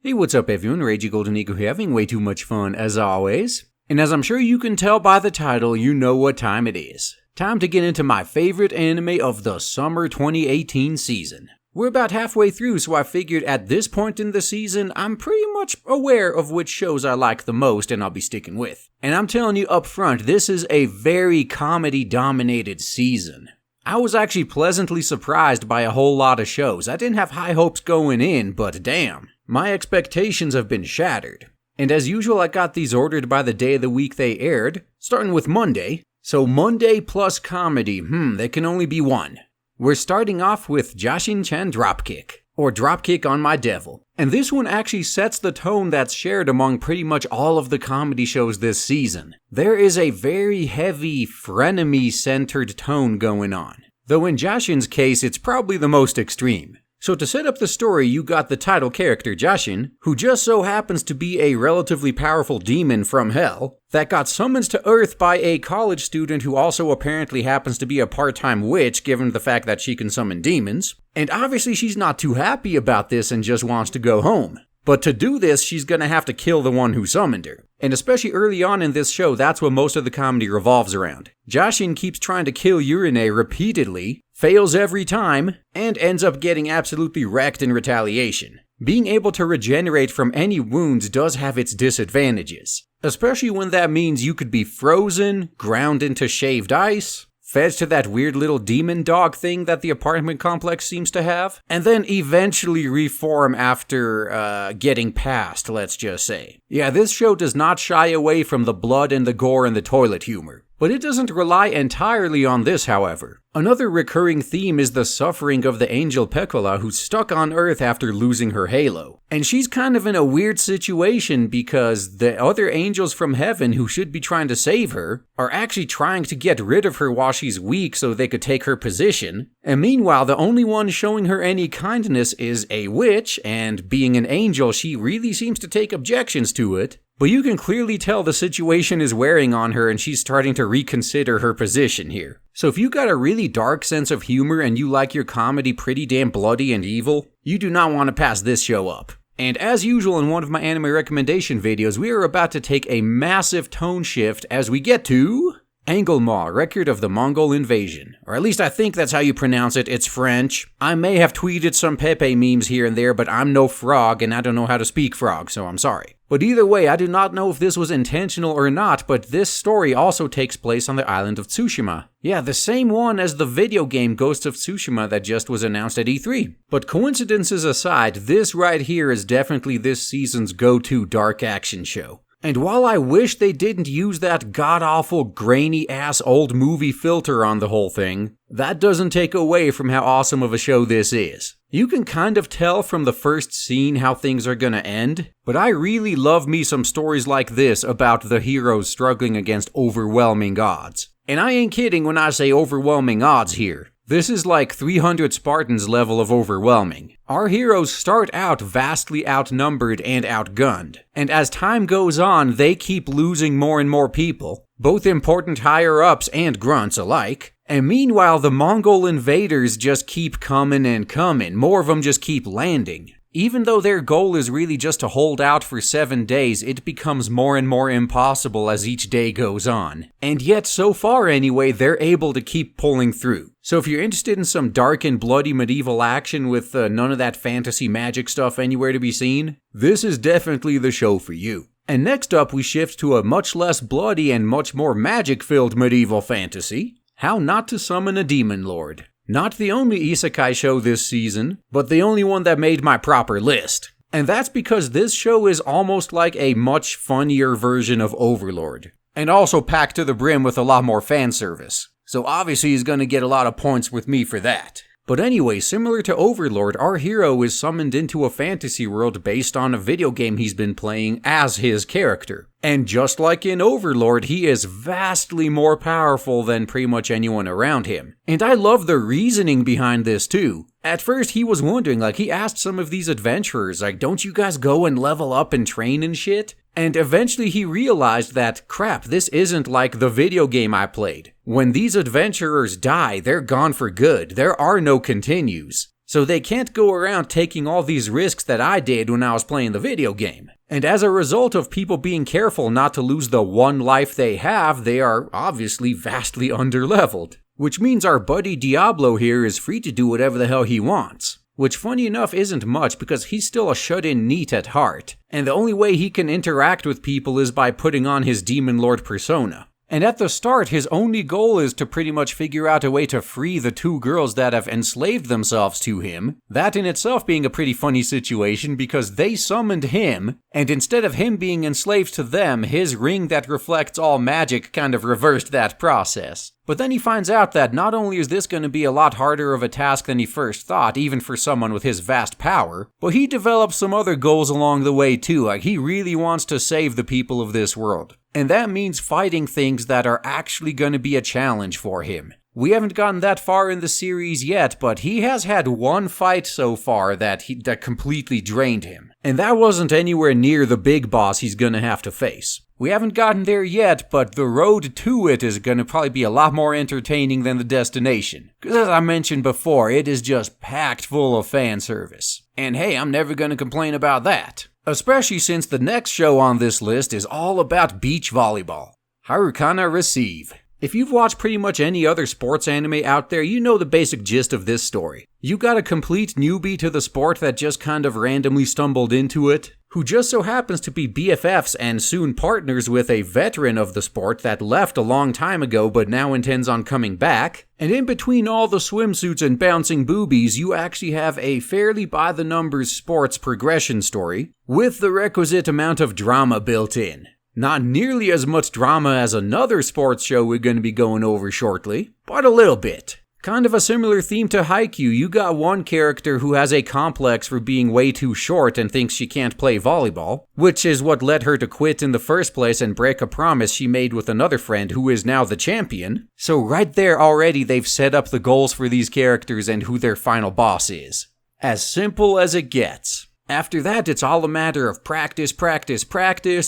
Hey, what's up everyone, Ragey Golden Eagle here, having way too much fun as always. And as I'm sure you can tell by the title, you know what time it is. Time to get into my favorite anime of the summer 2018 season. We're about halfway through, so I figured at this point in the season, I'm pretty much aware of which shows I like the most and I'll be sticking with. And I'm telling you up front, this is a very comedy-dominated season. I was actually pleasantly surprised by a whole lot of shows. I didn't have high hopes going in, but damn. My expectations have been shattered. And as usual, I got these ordered by the day of the week they aired, starting with Monday. So Monday plus comedy, there can only be one. We're starting off with Jashin-chan Dropkick, or Dropkick on My Devil. And this one actually sets the tone that's shared among pretty much all of the comedy shows this season. There is a very heavy, frenemy-centered tone going on. Though in Jashin's case, it's probably the most extreme. So to set up the story, you got the title character Jashin, who just so happens to be a relatively powerful demon from hell, that got summoned to Earth by a college student who also apparently happens to be a part-time witch given the fact that she can summon demons. And obviously she's not too happy about this and just wants to go home. But to do this, she's gonna have to kill the one who summoned her. And especially early on in this show, that's what most of the comedy revolves around. Jashin keeps trying to kill Yuuna repeatedly, fails every time, and ends up getting absolutely wrecked in retaliation. Being able to regenerate from any wounds does have its disadvantages, especially when that means you could be frozen, ground into shaved ice, fed to that weird little demon dog thing that the apartment complex seems to have, and then eventually reform after getting past, let's just say. Yeah, this show does not shy away from the blood and the gore and the toilet humor. But it doesn't rely entirely on this, however. Another recurring theme is the suffering of the angel Pecola who's stuck on Earth after losing her halo. And she's kind of in a weird situation because the other angels from heaven who should be trying to save her are actually trying to get rid of her while she's weak so they could take her position. And meanwhile, the only one showing her any kindness is a witch, and being an angel, she really seems to take objections to it. But you can clearly tell the situation is wearing on her and she's starting to reconsider her position here. So if you got a really dark sense of humor and you like your comedy pretty damn bloody and evil, you do not want to pass this show up. And as usual in one of my anime recommendation videos, we are about to take a massive tone shift as we get to Angolmois, Record of the Mongol Invasion. Or at least I think that's how you pronounce it, it's French. I may have tweeted some Pepe memes here and there, but I'm no frog and I don't know how to speak frog, so I'm sorry. But either way, I do not know if this was intentional or not, but this story also takes place on the island of Tsushima. Yeah, the same one as the video game Ghost of Tsushima that just was announced at E3. But coincidences aside, this right here is definitely this season's go-to dark action show. And while I wish they didn't use that god-awful grainy-ass old movie filter on the whole thing, that doesn't take away from how awesome of a show this is. You can kind of tell from the first scene how things are gonna end, but I really love me some stories like this about the heroes struggling against overwhelming odds. And I ain't kidding when I say overwhelming odds here. This is like 300 Spartans level of overwhelming. Our heroes start out vastly outnumbered and outgunned, and as time goes on, they keep losing more and more people, both important higher-ups and grunts alike. And meanwhile, the Mongol invaders just keep coming and coming, more of them just keep landing. Even though their goal is really just to hold out for 7 days, it becomes more and more impossible as each day goes on. And yet, so far anyway, they're able to keep pulling through. So if you're interested in some dark and bloody medieval action with none of that fantasy magic stuff anywhere to be seen, this is definitely the show for you. And next up, we shift to a much less bloody and much more magic-filled medieval fantasy. How Not to Summon a Demon Lord. Not the only isekai show this season, but the only one that made my proper list. And that's because this show is almost like a much funnier version of Overlord. And also packed to the brim with a lot more fan service. So obviously he's gonna get a lot of points with me for that. But anyway, similar to Overlord, our hero is summoned into a fantasy world based on a video game he's been playing as his character. And just like in Overlord, he is vastly more powerful than pretty much anyone around him. And I love the reasoning behind this too. At first he was wondering, he asked some of these adventurers, don't you guys go and level up and train and shit? And eventually he realized that, crap, this isn't like the video game I played. When these adventurers die, they're gone for good. There are no continues. So they can't go around taking all these risks that I did when I was playing the video game. And as a result of people being careful not to lose the one life they have, they are obviously vastly underleveled. Which means our buddy Diablo here is free to do whatever the hell he wants. Which funny enough isn't much because he's still a shut-in NEET at heart. And the only way he can interact with people is by putting on his Demon Lord persona. And at the start, his only goal is to pretty much figure out a way to free the two girls that have enslaved themselves to him. That in itself being a pretty funny situation because they summoned him, and instead of him being enslaved to them, his ring that reflects all magic kind of reversed that process. But then he finds out that not only is this going to be a lot harder of a task than he first thought, even for someone with his vast power, but he develops some other goals along the way too, like he really wants to save the people of this world. And that means fighting things that are actually going to be a challenge for him. We haven't gotten that far in the series yet, but he has had one fight so far that completely drained him. And that wasn't anywhere near the big boss he's going to have to face. We haven't gotten there yet, but the road to it is going to probably be a lot more entertaining than the destination. Because as I mentioned before, it is just packed full of fan service. And hey, I'm never going to complain about that. Especially since the next show on this list is all about beach volleyball. Harukana Receive. If you've watched pretty much any other sports anime out there, you know the basic gist of this story. You got a complete newbie to the sport that just kind of randomly stumbled into it, who just so happens to be BFFs and soon partners with a veteran of the sport that left a long time ago but now intends on coming back. And in between all the swimsuits and bouncing boobies, you actually have a fairly by-the-numbers sports progression story with the requisite amount of drama built in. Not nearly as much drama as another sports show we're going to be going over shortly, but a little bit. Kind of a similar theme to Haikyuu, you got one character who has a complex for being way too short and thinks she can't play volleyball, which is what led her to quit in the first place and break a promise she made with another friend who is now the champion. So right there already they've set up the goals for these characters and who their final boss is. As simple as it gets. After that, it's all a matter of practice,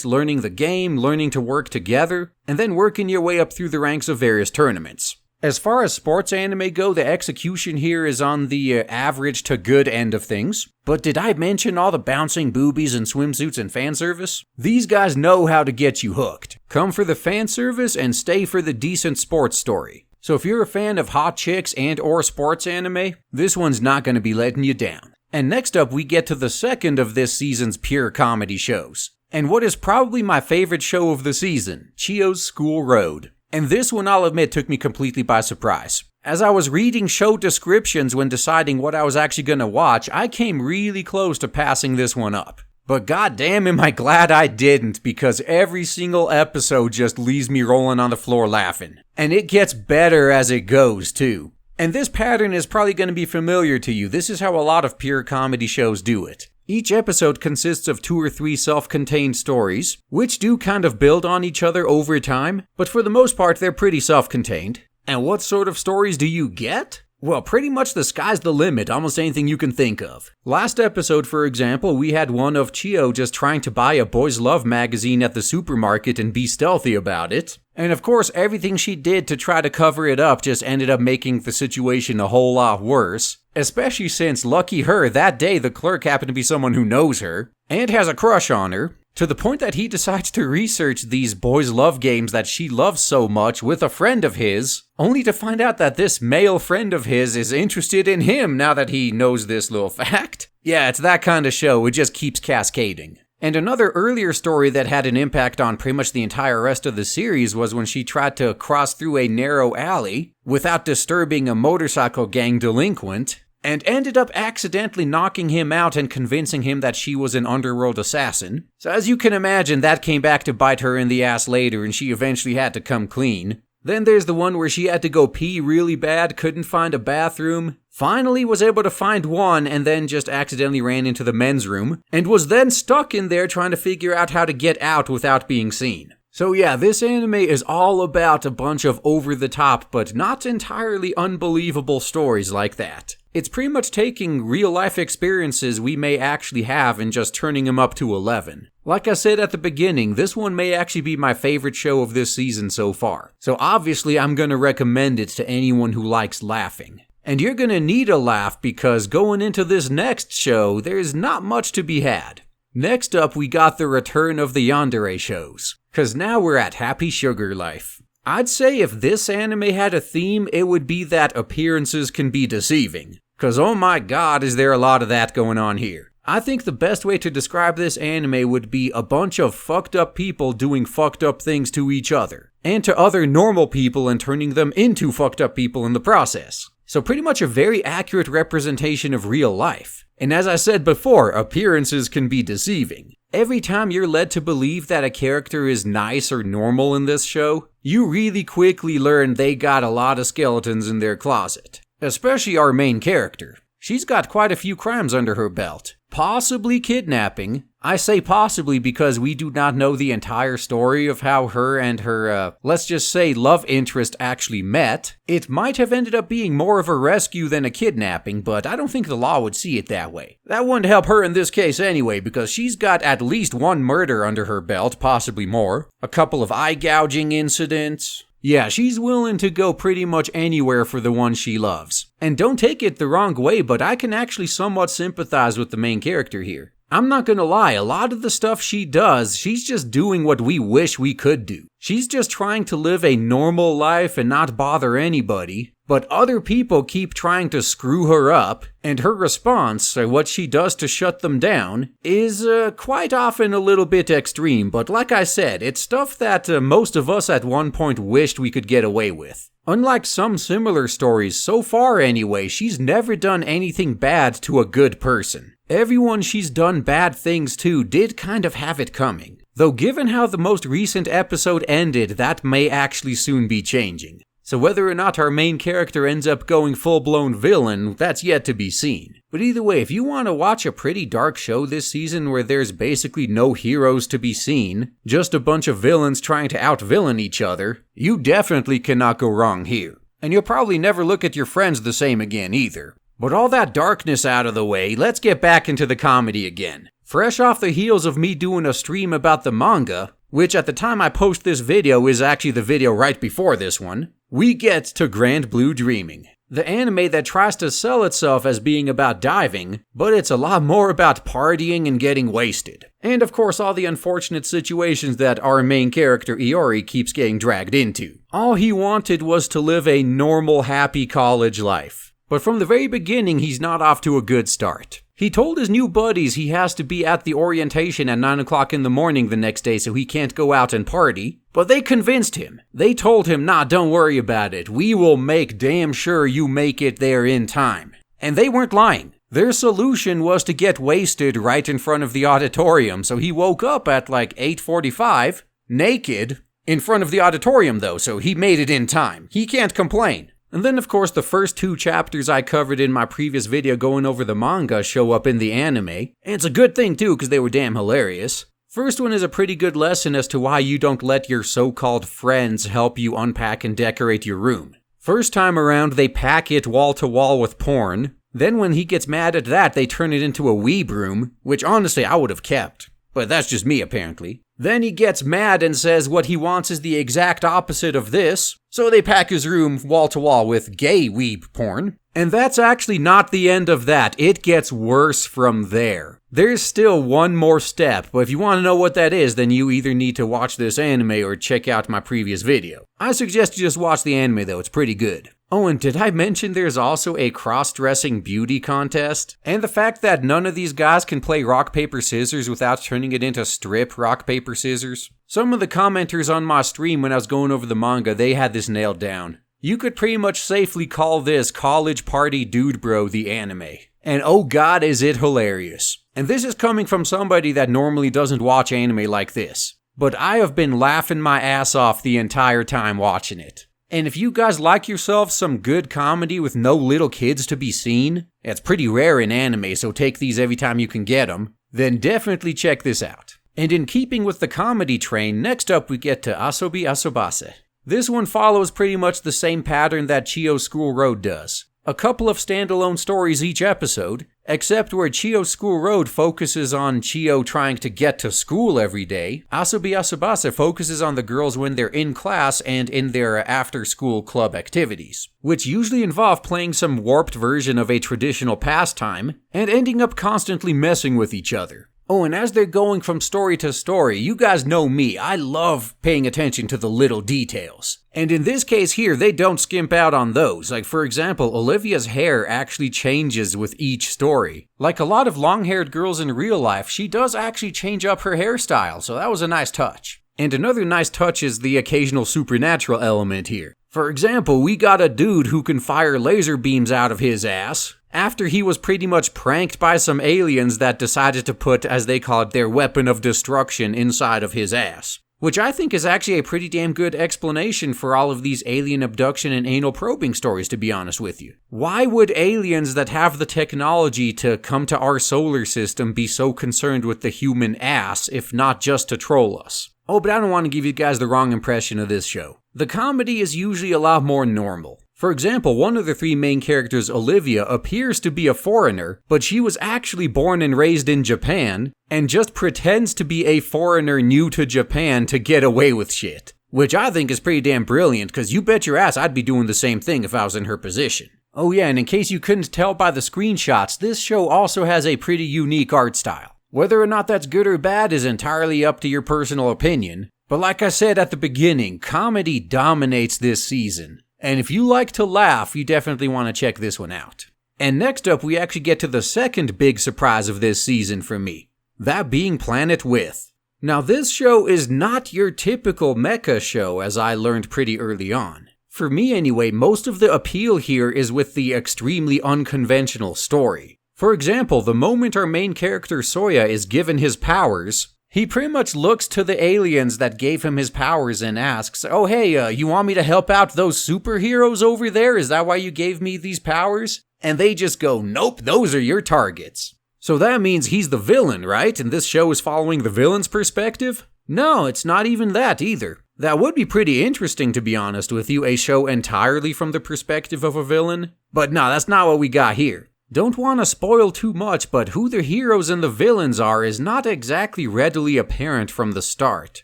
learning the game, learning to work together, and then working your way up through the ranks of various tournaments. As far as sports anime go, the execution here is on the average to good end of things. But did I mention all the bouncing boobies and swimsuits and fan service? These guys know how to get you hooked. Come for the fan service and stay for the decent sports story. So if you're a fan of hot chicks and or sports anime, this one's not going to be letting you down. And next up, we get to the second of this season's pure comedy shows. And what is probably my favorite show of the season, Chio's School Road. And this one, I'll admit, took me completely by surprise. As I was reading show descriptions when deciding what I was actually going to watch, I came really close to passing this one up. But goddamn am I glad I didn't, because every single episode just leaves me rolling on the floor laughing. And it gets better as it goes, too. And this pattern is probably going to be familiar to you. This is how a lot of pure comedy shows do it. Each episode consists of 2 or 3 self-contained stories, which do kind of build on each other over time, but for the most part they're pretty self-contained. And what sort of stories do you get? Well, pretty much the sky's the limit, almost anything you can think of. Last episode, for example, we had one of Chio just trying to buy a boys' love magazine at the supermarket and be stealthy about it. And of course, everything she did to try to cover it up just ended up making the situation a whole lot worse. Especially since, lucky her, that day the clerk happened to be someone who knows her, and has a crush on her. To the point that he decides to research these boys' love games that she loves so much with a friend of his, only to find out that this male friend of his is interested in him now that he knows this little fact. Yeah, it's that kind of show, it just keeps cascading. And another earlier story that had an impact on pretty much the entire rest of the series was when she tried to cross through a narrow alley without disturbing a motorcycle gang delinquent, and ended up accidentally knocking him out and convincing him that she was an underworld assassin. So as you can imagine, that came back to bite her in the ass later and she eventually had to come clean. Then there's the one where she had to go pee really bad, couldn't find a bathroom, finally was able to find one and then just accidentally ran into the men's room, and was then stuck in there trying to figure out how to get out without being seen. So yeah, this anime is all about a bunch of over-the-top but not entirely unbelievable stories like that. It's pretty much taking real-life experiences we may actually have and just turning them up to 11. Like I said at the beginning, this one may actually be my favorite show of this season so far. So obviously I'm gonna recommend it to anyone who likes laughing. And you're gonna need a laugh because going into this next show, there's not much to be had. Next up, we got the return of the yandere shows, cause now we're at Happy Sugar Life. I'd say if this anime had a theme, it would be that appearances can be deceiving. Cause oh my god, is there a lot of that going on here. I think the best way to describe this anime would be a bunch of fucked up people doing fucked up things to each other, and to other normal people and turning them into fucked up people in the process. So pretty much a very accurate representation of real life. And as I said before, appearances can be deceiving. Every time you're led to believe that a character is nice or normal in this show, you really quickly learn they got a lot of skeletons in their closet. Especially our main character. She's got quite a few crimes under her belt. Possibly kidnapping. I say possibly because we do not know the entire story of how her and her, let's just say love interest actually met. It might have ended up being more of a rescue than a kidnapping, but I don't think the law would see it that way. That wouldn't help her in this case anyway, because she's got at least one murder under her belt, possibly more. A couple of eye gouging incidents. Yeah, she's willing to go pretty much anywhere for the one she loves. And don't take it the wrong way, but I can actually somewhat sympathize with the main character here. I'm not gonna lie, a lot of the stuff she does, she's just doing what we wish we could do. She's just trying to live a normal life and not bother anybody, but other people keep trying to screw her up, and her response, or what she does to shut them down, is quite often a little bit extreme, but like I said, it's stuff that most of us at one point wished we could get away with. Unlike some similar stories, so far anyway, she's never done anything bad to a good person. Everyone she's done bad things to did kind of have it coming. Though given how the most recent episode ended, that may actually soon be changing. So whether or not our main character ends up going full-blown villain, that's yet to be seen. But either way, if you want to watch a pretty dark show this season where there's basically no heroes to be seen, just a bunch of villains trying to out-villain each other, you definitely cannot go wrong here. And you'll probably never look at your friends the same again either. But all that darkness out of the way, let's get back into the comedy again. Fresh off the heels of me doing a stream about the manga, which at the time I post this video is actually the video right before this one, we get to Grand Blue Dreaming. The anime that tries to sell itself as being about diving, but it's a lot more about partying and getting wasted. And of course all the unfortunate situations that our main character Iori keeps getting dragged into. All he wanted was to live a normal, happy college life. But from the very beginning, he's not off to a good start. He told his new buddies he has to be at the orientation at 9 o'clock in the morning the next day so he can't go out and party. But they convinced him. They told him, nah, don't worry about it. We will make damn sure you make it there in time. And they weren't lying. Their solution was to get wasted right in front of the auditorium, so he woke up at like 8:45, naked, in front of the auditorium though, so he made it in time. He can't complain. And then of course the first 2 chapters I covered in my previous video going over the manga show up in the anime, and it's a good thing too because they were damn hilarious. First one is a pretty good lesson as to why you don't let your so-called friends help you unpack and decorate your room. First time around they pack it wall to wall with porn, then when he gets mad at that they turn it into a weeb room, which honestly I would have kept, but that's just me apparently. Then he gets mad and says what he wants is the exact opposite of this, so they pack his room wall to wall with gay weeb porn. And that's actually not the end of that, it gets worse from there. There's still one more step, but if you want to know what that is, then you either need to watch this anime or check out my previous video. I suggest you just watch the anime though, it's pretty good. Oh, and did I mention there's also a cross-dressing beauty contest? And the fact that none of these guys can play rock, paper, scissors without turning it into strip rock, paper, scissors? Some of the commenters on my stream when I was going over the manga, they had this nailed down. You could pretty much safely call this College Party Dude Bro the anime. And oh god is it hilarious. And this is coming from somebody that normally doesn't watch anime like this. But I have been laughing my ass off the entire time watching it. And if you guys like yourselves some good comedy with no little kids to be seen, it's pretty rare in anime, so take these every time you can get them, then definitely check this out. And in keeping with the comedy train, next up we get to Asobi Asobase. This one follows pretty much the same pattern that Chio School Road does. a couple of standalone stories each episode, except where Chio's School Road focuses on Chio trying to get to school every day, Asobi Asobase focuses on the girls when they're in class and in their after-school club activities, which usually involve playing some warped version of a traditional pastime and ending up constantly messing with each other. Oh, and as they're going from story to story, you guys know me, I love paying attention to the little details. And in this case here, they don't skimp out on those. Like, for example, Olivia's hair actually changes with each story. Like a lot of long-haired girls in real life, she does actually change up her hairstyle, so that was a nice touch. And another nice touch is the occasional supernatural element here. For example, we got a dude who can fire laser beams out of his ass, after he was pretty much pranked by some aliens that decided to put, as they call it, their weapon of destruction inside of his ass. Which I think is actually a pretty damn good explanation for all of these alien abduction and anal probing stories, to be honest with you. Why would aliens that have the technology to come to our solar system be so concerned with the human ass, if not just to troll us? Oh, but I don't want to give you guys the wrong impression of this show. The comedy is usually a lot more normal. For example, one of the three main characters, Olivia, appears to be a foreigner, but she was actually born and raised in Japan, and just pretends to be a foreigner new to Japan to get away with shit. Which I think is pretty damn brilliant, because you bet your ass I'd be doing the same thing if I was in her position. Oh yeah, and in case you couldn't tell by the screenshots, this show also has a pretty unique art style. Whether or not that's good or bad is entirely up to your personal opinion, but like I said at the beginning, comedy dominates this season. And if you like to laugh, you definitely want to check this one out. And next up, we actually get to the second big surprise of this season for me. That being Planet With. Now this show is not your typical mecha show, as I learned pretty early on. For me anyway, most of the appeal here is with the extremely unconventional story. For example, the moment our main character Soya is given his powers, he pretty much looks to the aliens that gave him his powers and asks, oh hey, you want me to help out those superheroes over there? Is that why you gave me these powers? And they just go, nope, those are your targets. So that means he's the villain, right? And this show is following the villain's perspective? No, it's not even that either. That would be pretty interesting, to be honest with you, a show entirely from the perspective of a villain. But no, that's not what we got here. Don't want to spoil too much, but who the heroes and the villains are is not exactly readily apparent from the start.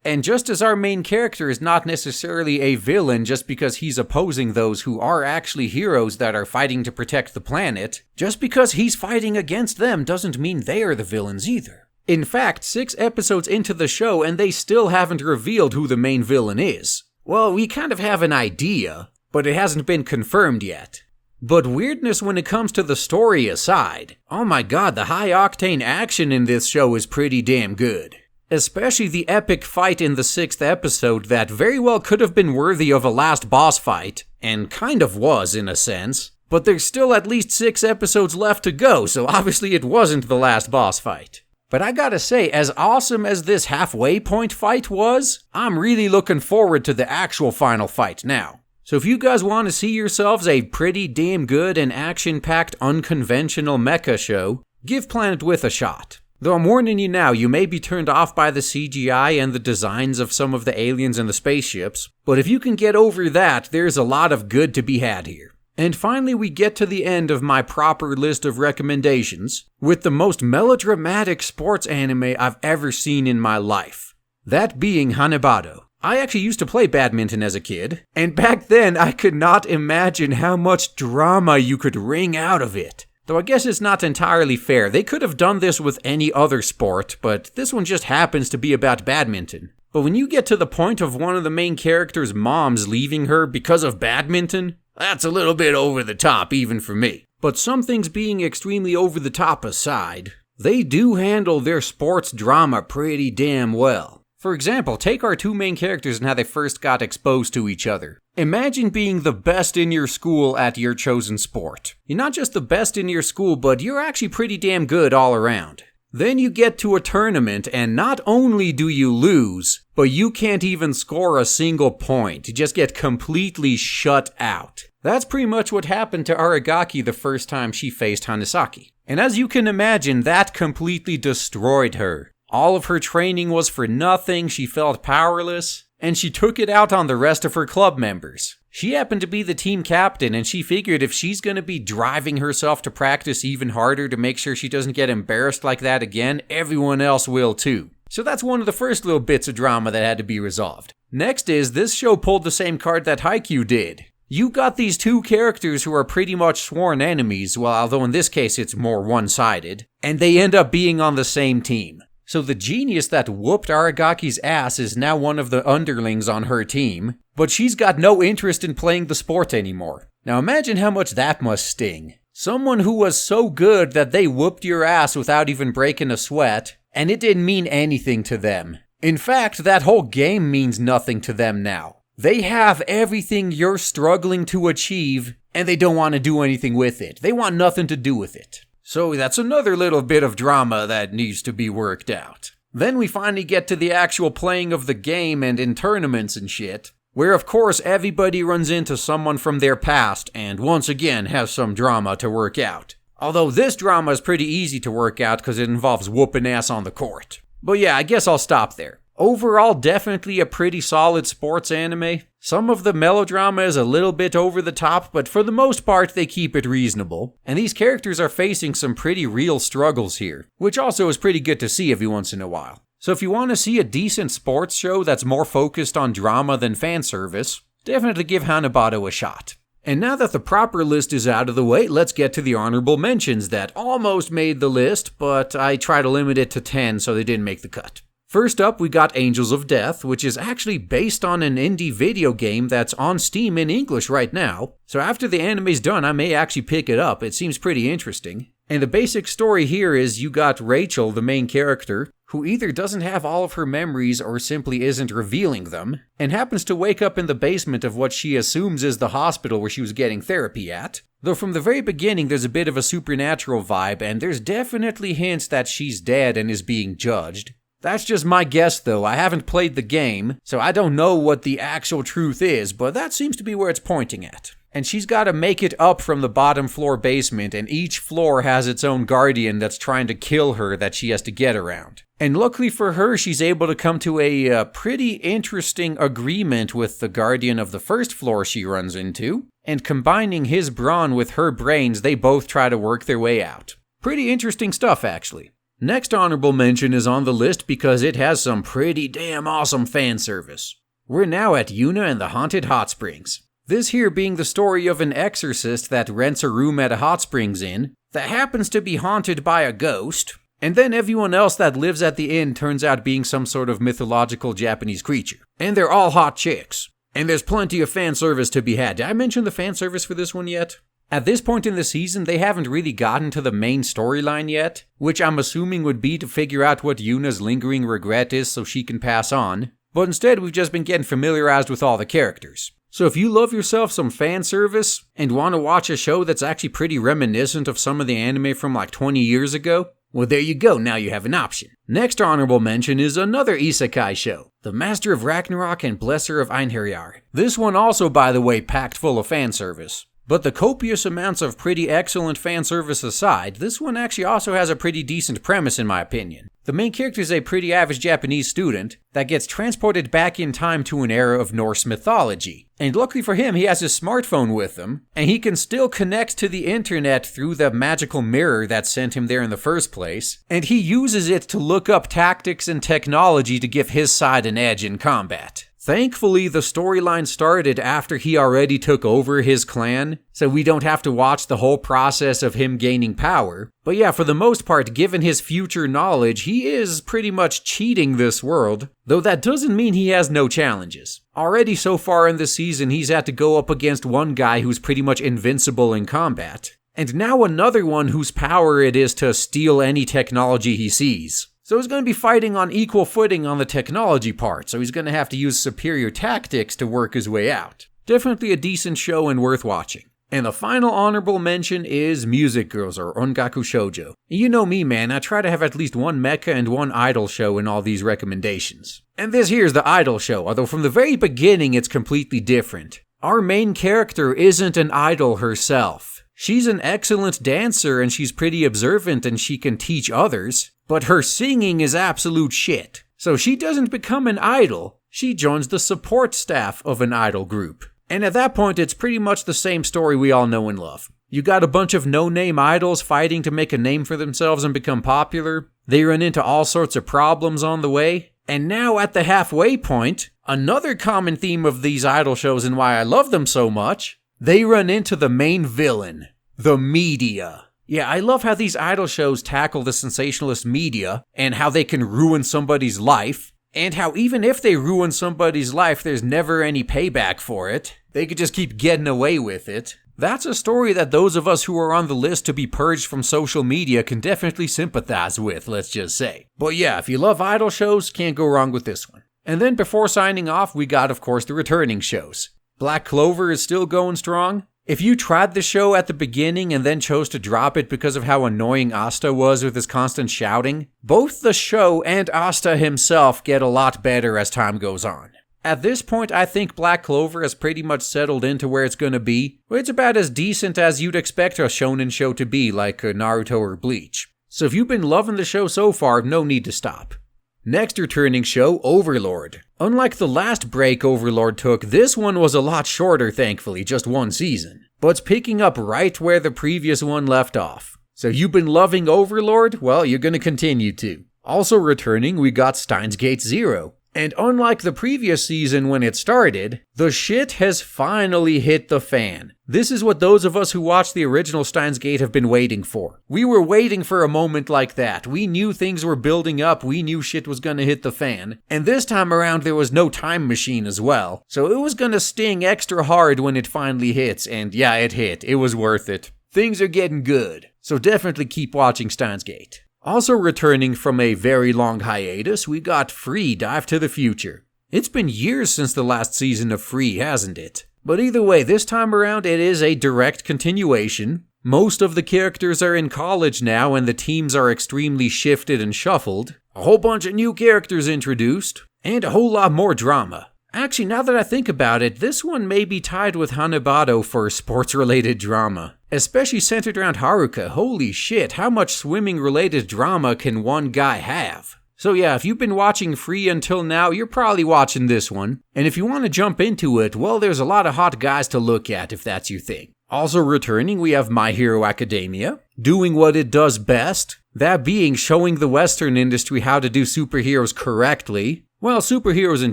And just as our main character is not necessarily a villain just because he's opposing those who are actually heroes that are fighting to protect the planet, just because he's fighting against them doesn't mean they are the villains either. In fact, 6 episodes into the show and they still haven't revealed who the main villain is. Well, we kind of have an idea, but it hasn't been confirmed yet. But weirdness when it comes to the story aside, oh my god, the high-octane action in this show is pretty damn good. Especially the epic fight in the 6th episode that very well could have been worthy of a last boss fight, and kind of was in a sense, but there's still at least 6 episodes left to go, so obviously it wasn't the last boss fight. But I gotta say, as awesome as this halfway point fight was, I'm really looking forward to the actual final fight now. So if you guys want to see yourselves a pretty damn good and action-packed unconventional mecha show, give Planet With a shot. Though I'm warning you now, you may be turned off by the CGI and the designs of some of the aliens and the spaceships, but if you can get over that, there's a lot of good to be had here. And finally we get to the end of my proper list of recommendations, with the most melodramatic sports anime I've ever seen in my life. That being Hanebado. I actually used to play badminton as a kid, and back then I could not imagine how much drama you could wring out of it. Though I guess it's not entirely fair. They could have done this with any other sport, but this one just happens to be about badminton. But when you get to the point of one of the main character's moms leaving her because of badminton, that's a little bit over the top even for me. But some things being extremely over the top aside, they do handle their sports drama pretty damn well. For example, take our 2 main characters and how they first got exposed to each other. Imagine being the best in your school at your chosen sport. You're not just the best in your school, but you're actually pretty damn good all around. Then you get to a tournament, and not only do you lose, but you can't even score a single point. You just get completely shut out. That's pretty much what happened to Aragaki the first time she faced Hanesaki. And as you can imagine, that completely destroyed her. All of her training was for nothing, she felt powerless, and she took it out on the rest of her club members. She happened to be the team captain, and she figured if she's going to be driving herself to practice even harder to make sure she doesn't get embarrassed like that again, everyone else will too. So that's one of the first little bits of drama that had to be resolved. Next is, this show pulled the same card that Haikyuu did. You got these two characters who are pretty much sworn enemies, well, although in this case it's more one-sided, and they end up being on the same team. So the genius that whooped Aragaki's ass is now one of the underlings on her team, but she's got no interest in playing the sport anymore. Now imagine how much that must sting. Someone who was so good that they whooped your ass without even breaking a sweat, and it didn't mean anything to them. In fact, that whole game means nothing to them now. They have everything you're struggling to achieve, and they don't want to do anything with it. They want nothing to do with it. So that's another little bit of drama that needs to be worked out. Then we finally get to the actual playing of the game and in tournaments and shit, where of course everybody runs into someone from their past and once again has some drama to work out. Although this drama is pretty easy to work out because it involves whooping ass on the court. But yeah, I guess I'll stop there. Overall, definitely a pretty solid sports anime. Some of the melodrama is a little bit over the top, but for the most part they keep it reasonable. And these characters are facing some pretty real struggles here, which also is pretty good to see every once in a while. So if you want to see a decent sports show that's more focused on drama than fan service, definitely give Hanebado a shot. And now that the proper list is out of the way, let's get to the honorable mentions that almost made the list, but I try to limit it to 10 so they didn't make the cut. First up, we got Angels of Death, which is actually based on an indie video game that's on Steam in English right now. So after the anime's done, I may actually pick it up. It seems pretty interesting. And the basic story here is you got Rachel, the main character, who either doesn't have all of her memories or simply isn't revealing them, and happens to wake up in the basement of what she assumes is the hospital where she was getting therapy at. Though from the very beginning there's a bit of a supernatural vibe, and there's definitely hints that she's dead and is being judged. That's just my guess though, I haven't played the game, so I don't know what the actual truth is, but that seems to be where it's pointing at. And she's gotta make it up from the bottom floor basement, and each floor has its own guardian that's trying to kill her that she has to get around. And luckily for her, she's able to come to a pretty interesting agreement with the guardian of the first floor she runs into, and combining his brawn with her brains, they both try to work their way out. Pretty interesting stuff actually. Next honorable mention is on the list because it has some pretty damn awesome fan service. We're now at Yuuna and the Haunted Hot Springs. This here being the story of an exorcist that rents a room at a hot springs inn that happens to be haunted by a ghost, and then everyone else that lives at the inn turns out being some sort of mythological Japanese creature. And they're all hot chicks. And there's plenty of fan service to be had. Did I mention the fan service for this one yet? At this point in the season, they haven't really gotten to the main storyline yet, which I'm assuming would be to figure out what Yuna's lingering regret is so she can pass on, but instead we've just been getting familiarized with all the characters. So if you love yourself some fan service, and want to watch a show that's actually pretty reminiscent of some of the anime from like 20 years ago, well there you go, now you have an option. Next honorable mention is another isekai show, The Master of Ragnarok and Blesser of Einherjar. This one also, by the way, packed full of fan service. But the copious amounts of pretty excellent fan service aside, this one actually also has a pretty decent premise in my opinion. The main character is a pretty average Japanese student that gets transported back in time to an era of Norse mythology. And luckily for him, he has his smartphone with him, and he can still connect to the internet through the magical mirror that sent him there in the first place, and he uses it to look up tactics and technology to give his side an edge in combat. Thankfully, the storyline started after he already took over his clan, so we don't have to watch the whole process of him gaining power. But yeah, for the most part, given his future knowledge, he is pretty much cheating this world, though that doesn't mean he has no challenges. Already so far in the season, he's had to go up against one guy who's pretty much invincible in combat, and now another one whose power it is to steal any technology he sees. So he's going to be fighting on equal footing on the technology part, so he's going to have to use superior tactics to work his way out. Definitely a decent show and worth watching. And the final honorable mention is Music Girls, or Ongaku Shoujo. You know me, man, I try to have at least one mecha and one idol show in all these recommendations. And this here's the idol show, although from the very beginning it's completely different. Our main character isn't an idol herself. She's an excellent dancer and she's pretty observant and she can teach others, but her singing is absolute shit. So she doesn't become an idol, she joins the support staff of an idol group. And at that point, it's pretty much the same story we all know and love. You got a bunch of no-name idols fighting to make a name for themselves and become popular. They run into all sorts of problems on the way. And now at the halfway point, another common theme of these idol shows and why I love them so much, they run into the main villain, the media. Yeah, I love how these idol shows tackle the sensationalist media and how they can ruin somebody's life. And how even if they ruin somebody's life, there's never any payback for it. They could just keep getting away with it. That's a story that those of us who are on the list to be purged from social media can definitely sympathize with, let's just say. But yeah, if you love idol shows, can't go wrong with this one. And then before signing off, we got, of course, the returning shows. Black Clover is still going strong. If you tried the show at the beginning and then chose to drop it because of how annoying Asta was with his constant shouting, both the show and Asta himself get a lot better as time goes on. At this point, I think Black Clover has pretty much settled into where it's gonna be. It's about as decent as you'd expect a shonen show to be, like Naruto or Bleach. So if you've been loving the show so far, no need to stop. Next returning show, Overlord. Unlike the last break Overlord took, this one was a lot shorter, thankfully, just one season. But it's picking up right where the previous one left off. So you've been loving Overlord? Well, you're gonna continue to. Also returning, we got Steins Gate Zero. And unlike the previous season when it started, the shit has finally hit the fan. This is what those of us who watched the original Steins Gate have been waiting for. We were waiting for a moment like that. We knew things were building up, we knew shit was gonna hit the fan. And this time around there was no time machine as well. So it was gonna sting extra hard when it finally hits, and yeah, it hit. It was worth it. Things are getting good. So definitely keep watching Steins Gate. Also returning from a very long hiatus, we got Free Dive to the Future. It's been years since the last season of Free, hasn't it? But either way, this time around it is a direct continuation. Most of the characters are in college now and the teams are extremely shifted and shuffled. A whole bunch of new characters introduced, and a whole lot more drama. Actually, now that I think about it, this one may be tied with Hanebado for sports-related drama. Especially centered around Haruka. Holy shit, how much swimming-related drama can one guy have? So yeah, if you've been watching Free until now, you're probably watching this one. And if you want to jump into it, well, there's a lot of hot guys to look at if that's your thing. Also returning, we have My Hero Academia, doing what it does best. That being showing the Western industry how to do superheroes correctly. Well, superheroes in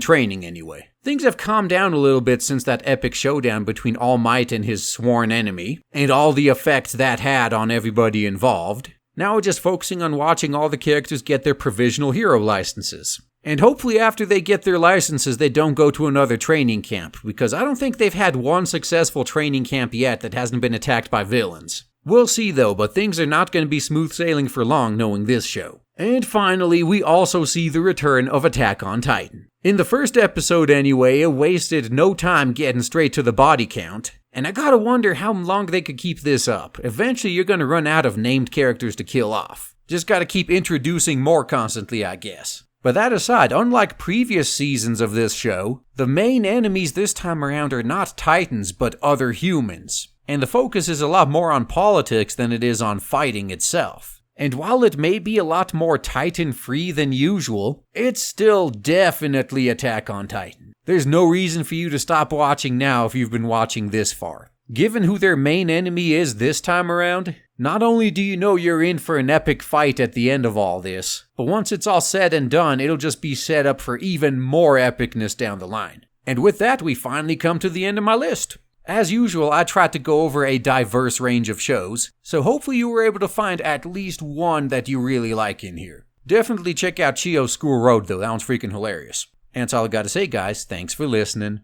training anyway. Things have calmed down a little bit since that epic showdown between All Might and his sworn enemy, and all the effect that had on everybody involved. Now we're just focusing on watching all the characters get their provisional hero licenses. And hopefully after they get their licenses, they don't go to another training camp, because I don't think they've had one successful training camp yet that hasn't been attacked by villains. We'll see though, but things are not going to be smooth sailing for long knowing this show. And finally, we also see the return of Attack on Titan. In the first episode anyway, it wasted no time getting straight to the body count. And I gotta wonder how long they could keep this up. Eventually you're gonna run out of named characters to kill off. Just gotta keep introducing more constantly, I guess. But that aside, unlike previous seasons of this show, the main enemies this time around are not Titans, but other humans. And the focus is a lot more on politics than it is on fighting itself. And while it may be a lot more Titan-free than usual, it's still definitely Attack on Titan. There's no reason for you to stop watching now if you've been watching this far. Given who their main enemy is this time around, not only do you know you're in for an epic fight at the end of all this, but once it's all said and done, it'll just be set up for even more epicness down the line. And with that, we finally come to the end of my list. As usual, I tried to go over a diverse range of shows, so hopefully you were able to find at least one that you really like in here. Definitely check out Chio's School Road though, that one's freaking hilarious. And that's all I gotta say guys, thanks for listening.